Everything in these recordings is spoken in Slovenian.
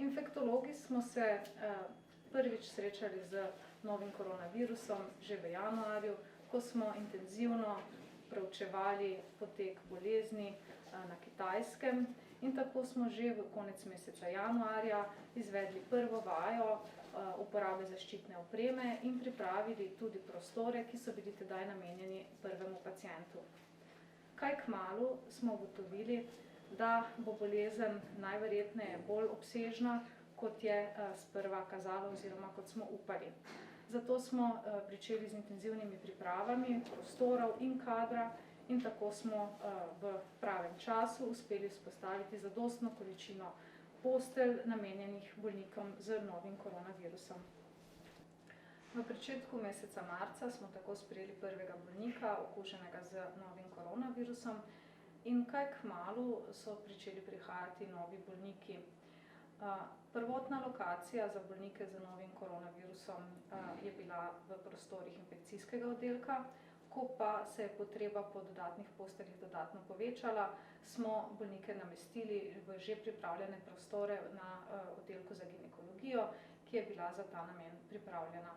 Infektologi smo se prvič srečali z novim koronavirusom že v januarju, ko smo intenzivno preučevali potek bolezni na Kitajskem in tako smo že v konec meseca januarja izvedli prvo vajo uporabe zaščitne opreme in pripravili tudi prostore, ki so bili tedaj namenjeni prvemu pacientu. Kaj kmalu smo ugotovili, da bo bolezen najverjetneje bolj obsežna, kot je sprva kazalo oziroma kot smo upali. Zato smo pričeli z intenzivnimi pripravami prostorov in kadra in tako smo v pravem času uspeli vzpostaviti zadostno količino postelj namenjenih bolnikom z novim koronavirusom. V pričetku meseca marca smo tako sprejeli prvega bolnika, okuženega z novim koronavirusom, in kaj kmalu so pričeli prihajati novi bolniki. Prvotna lokacija za bolnike z novim koronavirusom je bila v prostorih infekcijskega oddelka, ko pa se je potreba po dodatnih posteljih dodatno povečala, smo bolnike namestili v že pripravljene prostore na oddelku za ginekologijo, ki je bila za ta namen pripravljena.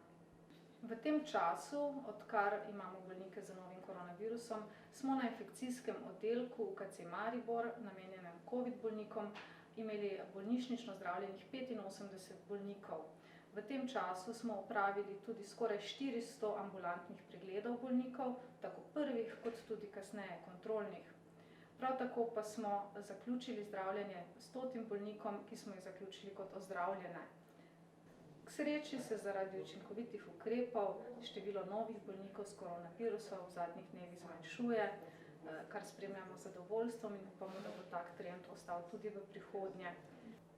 V tem času, odkar imamo bolnike z novim koronavirusom, smo na infekcijskem oddelku UKC Maribor, namenjenem COVID bolnikom, imeli bolnišnično zdravljenih 85 bolnikov. V tem času smo opravili tudi skoraj 400 ambulantnih pregledov bolnikov, tako prvih kot tudi kasneje kontrolnih. Prav tako pa smo zaključili zdravljenje 100 bolnikom, ki smo jih zaključili kot ozdravljene. K sreči se zaradi učinkovitih ukrepov število novih bolnikov s koronavirusom v zadnjih dnevih zmanjšuje, kar spremljamo z zadovoljstvom in upamo, da bo tak trend ostal tudi v prihodnje.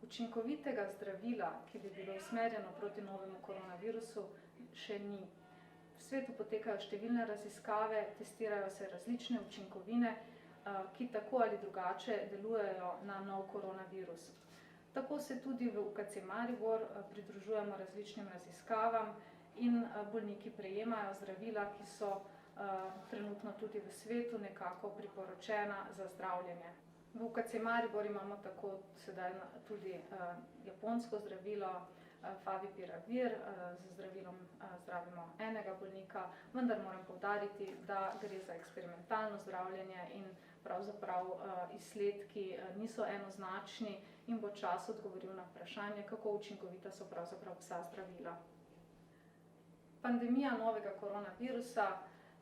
Učinkovitega zdravila, ki bi bilo usmerjeno proti novemu koronavirusu, še ni. V svetu potekajo številne raziskave, testirajo se različne učinkovine, ki tako ali drugače delujejo na nov koronavirus. Tako se tudi v UKC Maribor pridružujemo različnim raziskavam in bolniki prejemajo zdravila, ki so trenutno tudi v svetu nekako priporočena za zdravljenje. V UKC Maribor imamo tako sedaj tudi japonsko zdravilo Favipiravir, z zdravilom zdravimo enega bolnika, vendar moram poudariti, da gre za eksperimentalno zdravljenje in pravzaprav izsledki niso enoznačni in bo čas odgovoril na vprašanje, kako učinkovita so pravzaprav vsa zdravila. Pandemija novega koronavirusa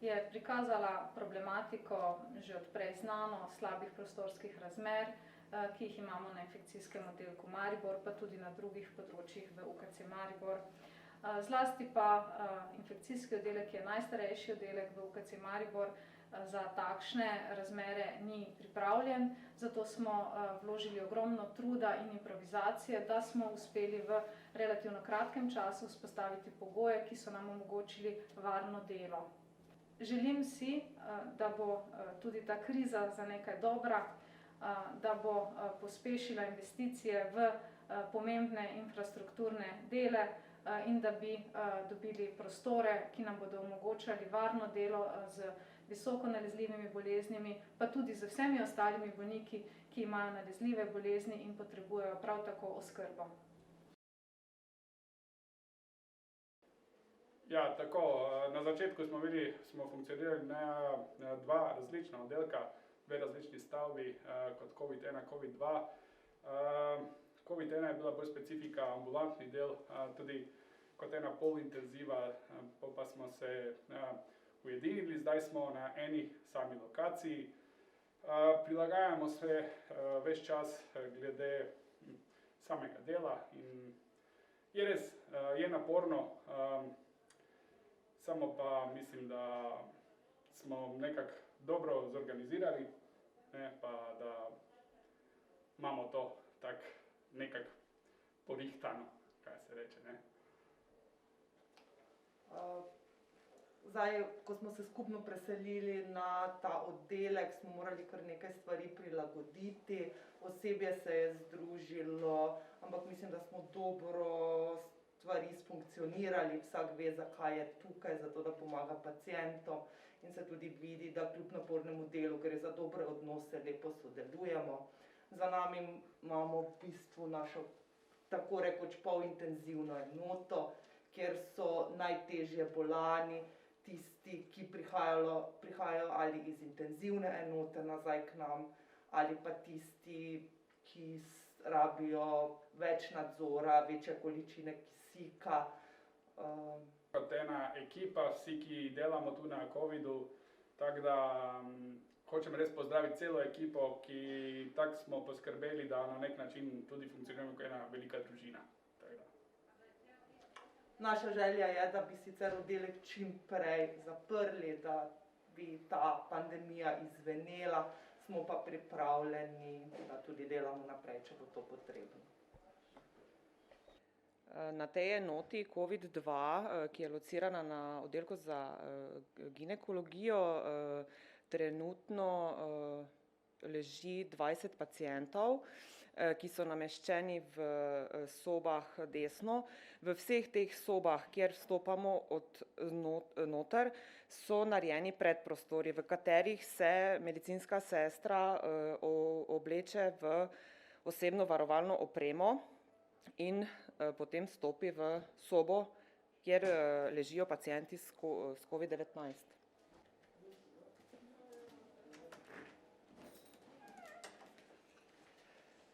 je prikazala problematiko že odprej znano slabih prostorskih razmer, ki jih imamo na infekcijskem oddelku Maribor, pa tudi na drugih področjih v UKC Maribor. Zlasti pa infekcijski oddelek, ki je najstarejši oddelek v UKC Maribor, za takšne razmere ni pripravljen, zato smo vložili ogromno truda in improvizacije, da smo uspeli v relativno kratkem času vzpostaviti pogoje, ki so nam omogočili varno delo. Želim si, da bo tudi ta kriza za nekaj dobra, da bo pospešila investicije v pomembne infrastrukturne dele in da bi dobili prostore, ki nam bodo omogočali varno delo z visoko nalezljivimi boleznimi, pa tudi z vsemi ostalimi bolniki, ki imajo nalezljive bolezni in potrebujejo prav tako oskrbo. Ja, tako, na začetku smo funkcionirali na dva različna oddelka, dve različni stavbi, kot COVID-1, COVID-2. COVID-1 je bila bolj specifika, ambulantni del, tudi kot ena polintenziva, pa smo se ujedinili, zdaj smo na eni sami lokaciji. Prilagajamo se ves čas glede samega dela in je res, je naporno, samo pa mislim, da smo nekako dobro zorganizirali, pa da imamo to tako nekako porihtano, kaj se reče, ne. Zdaj, ko smo se skupno preselili na ta oddelek, smo morali kar nekaj stvari prilagoditi, osebje se je združilo, ampak mislim, da smo dobro stvari sfunkcionirali, vsak ve, zakaj je tukaj, zato da pomaga pacientom in se tudi vidi, da kljub napornemu delu gre za dobre odnose, lepo sodelujemo. Za nami imamo v bistvu našo tako rekoč polintenzivno enoto, kjer so najtežje bolani, tisti, ki prihajajo ali iz intenzivne enote nazaj k nam, ali pa tisti, ki rabijo več nadzora, večje količine kisika. Kot ena ekipa, vsi, ki delamo tu na covidu, tako da hočem res pozdraviti celo ekipo, ki tako smo poskrbeli, da na nek način tudi funkcioniramo kot ena velika družina. Naša želja je, da bi sicer oddelek čim prej zaprli, da bi ta pandemija izvenela, smo pa pripravljeni, da tudi delamo naprej, če bo to potrebno. Na tej enoti COVID-2, ki je locirana na oddelku za ginekologijo, trenutno leži 20 pacientov, ki so nameščeni v sobah desno. V vseh teh sobah, kjer vstopamo od noter, so narejeni predprostori, v katerih se medicinska sestra obleče v osebno varovalno opremo in potem stopi v sobo, kjer ležijo pacienti s COVID-19.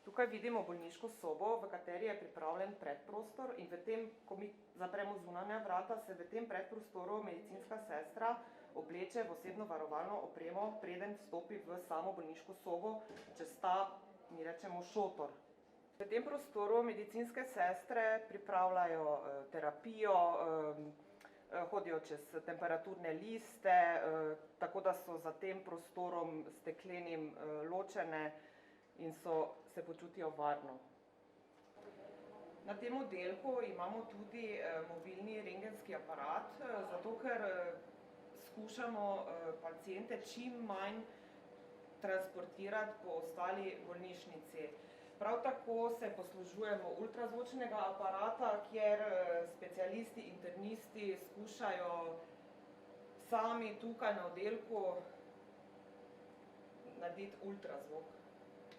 Tukaj vidimo bolniško sobo, v kateri je pripravljen predprostor in v tem, ko mi zapremo zunanja vrata, se v tem predprostoru medicinska sestra obleče v osebno varovalno opremo, preden vstopi v samo bolniško sobo, čez ta, mi rečemo, šotor. V tem prostoru medicinske sestre pripravljajo terapijo, hodijo čez temperaturne liste, tako da so za tem prostorom steklenim ločene in se počutijo varno. Na tem oddelku imamo tudi mobilni rentgenski aparat, zato ker skušamo paciente čim manj transportirati po ostali bolnišnici. Prav tako se poslužujemo ultrazvočnega aparata, kjer specialisti, internisti skušajo sami tukaj na oddelku narediti ultrazvok.